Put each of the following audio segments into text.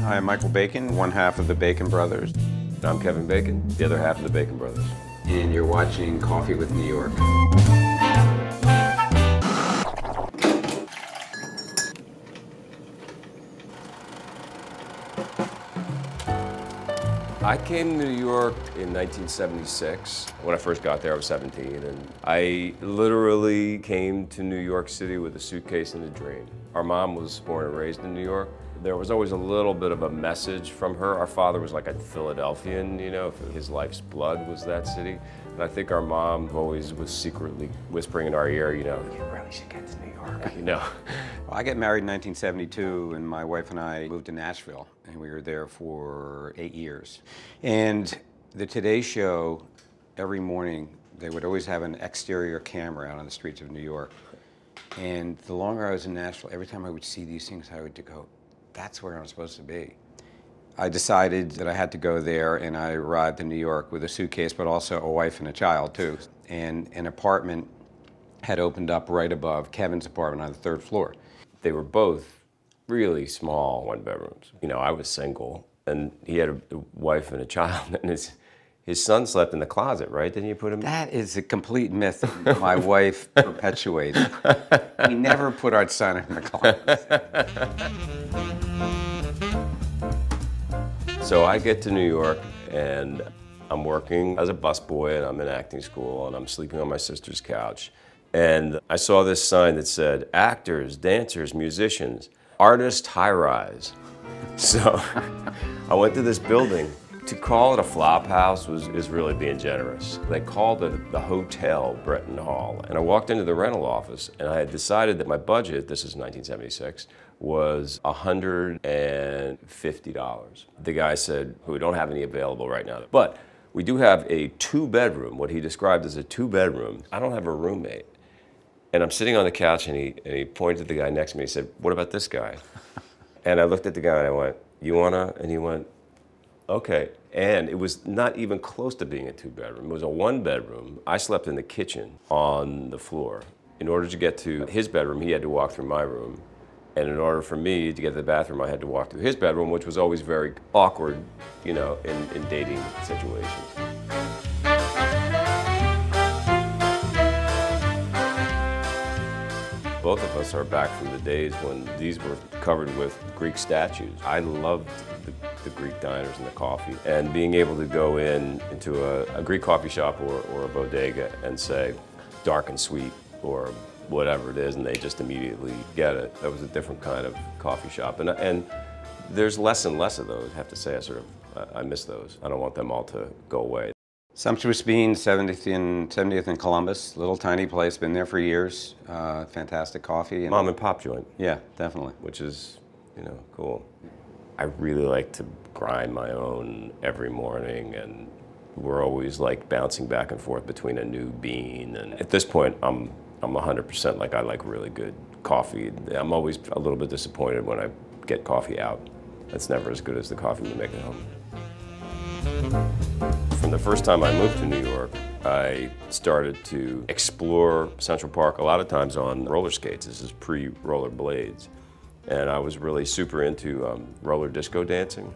Hi, I'm Michael Bacon, one half of the Bacon Brothers. I'm Kevin Bacon, the other half of the Bacon Brothers. And you're watching Coffee with New York. I came to New York in 1976. When I first got there, I was 17, and I literally came to New York City with a suitcase and a dream. Our mom was born and raised in New York. There was always a little bit of a message from her. Our father was like a Philadelphian, you know, his life's blood was that city. And I think our mom always was secretly whispering in our ear, you know, you really should get to New York, you know. Well, I got married in 1972, and my wife and I moved to Nashville, and we were there for 8 years. And the Today Show, every morning, they would always have an exterior camera out on the streets of New York. And the longer I was in Nashville, every time I would see these things, I would go, that's where I'm supposed to be. I decided that I had to go there, and I arrived in New York with a suitcase, but also a wife and a child, too. And an apartment had opened up right above Kevin's apartment on the 3rd floor. They were both really small one-bedrooms. You know, I was single, and he had a wife and a child, and his son slept in the closet, right? Didn't you put him? That is a complete myth my wife perpetuated. We never put our son in the closet. So I get to New York, and I'm working as a busboy, and I'm in acting school, and I'm sleeping on my sister's couch. And I saw this sign that said, actors, dancers, musicians, artist high-rise. So I went to this building. To call it a flop house is really being generous. They called it the Hotel Bretton Hall. And I walked into the rental office, and I had decided that my budget, this is 1976, was $150. The guy said, we don't have any available right now, but we do have a 2-bedroom, what he described as a 2-bedroom. I don't have a roommate. And I'm sitting on the couch, and he pointed to the guy next to me. He said, what about this guy? And I looked at the guy, and I went, you wanna? And he went, okay. And it was not even close to being a 2-bedroom. It was a 1-bedroom. I slept in the kitchen on the floor. In order to get to his bedroom, he had to walk through my room. And in order for me to get to the bathroom, I had to walk through his bedroom, which was always very awkward, you know, in dating situations. Both of us are back from the days when these were covered with Greek statues. I loved the Greek diners and the coffee, and being able to go into a Greek coffee shop or a bodega and say, dark and sweet, or whatever it is, and they just immediately get it. That was a different kind of coffee shop. And there's less and less of those, I have to say. I miss those. I don't want them all to go away. Sumptuous Beans, 70th and Columbus, little tiny place, been there for years. Fantastic coffee. Mom and pop joint. Yeah, definitely. Which is, you know, cool. I really like to grind my own every morning, and we're always like bouncing back and forth between a new bean. And at this point, I'm 100% like I like really good coffee. I'm always a little bit disappointed when I get coffee out. That's never as good as the coffee we make at home. From the first time I moved to New York, I started to explore Central Park a lot of times on roller skates. This is pre-roller blades. And I was really super into roller disco dancing.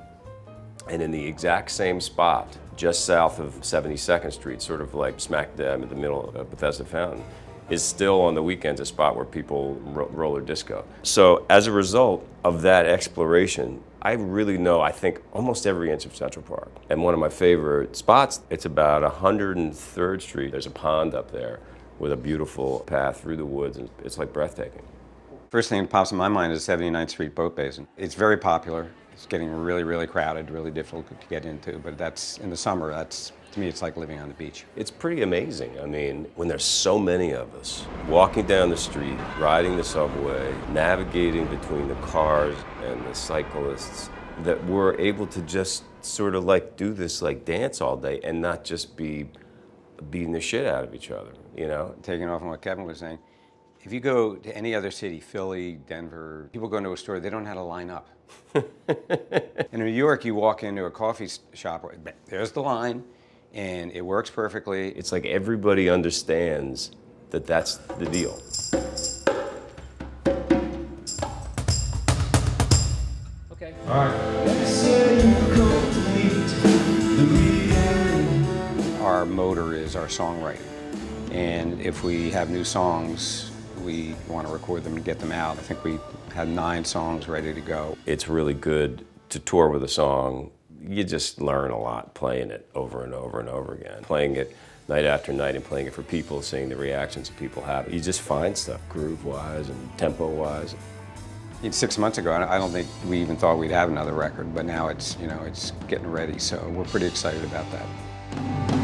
And in the exact same spot, just south of 72nd Street, sort of like smack dab in the middle of Bethesda Fountain, is still on the weekends a spot where people roller disco. So as a result of that exploration, I really know, I think, almost every inch of Central Park. And one of my favorite spots, it's about 103rd Street. There's a pond up there with a beautiful path through the woods, and it's like breathtaking. First thing that pops in my mind is 79th Street Boat Basin. It's very popular. It's getting really, really crowded, really difficult to get into, but that's, in the summer, to me, it's like living on the beach. It's pretty amazing. I mean, when there's so many of us walking down the street, riding the subway, navigating between the cars and the cyclists, that we're able to just sort of like do this like dance all day and not just be beating the shit out of each other, you know? Taking off on what Kevin was saying, if you go to any other city, Philly, Denver, people go into a store, they don't know how to line up. In New York, you walk into a coffee shop, there's the line, and it works perfectly. It's like everybody understands that that's the deal. Okay. All right. motor is our songwriting. And if we have new songs, we want to record them and get them out. I think we had 9 songs ready to go. It's really good to tour with a song. You just learn a lot playing it over and over and over again. Playing it night after night and playing it for people, seeing the reactions that people have. You just find stuff groove-wise and tempo-wise. 6 months ago, I don't think we even thought we'd have another record, but now it's, it's getting ready, so we're pretty excited about that.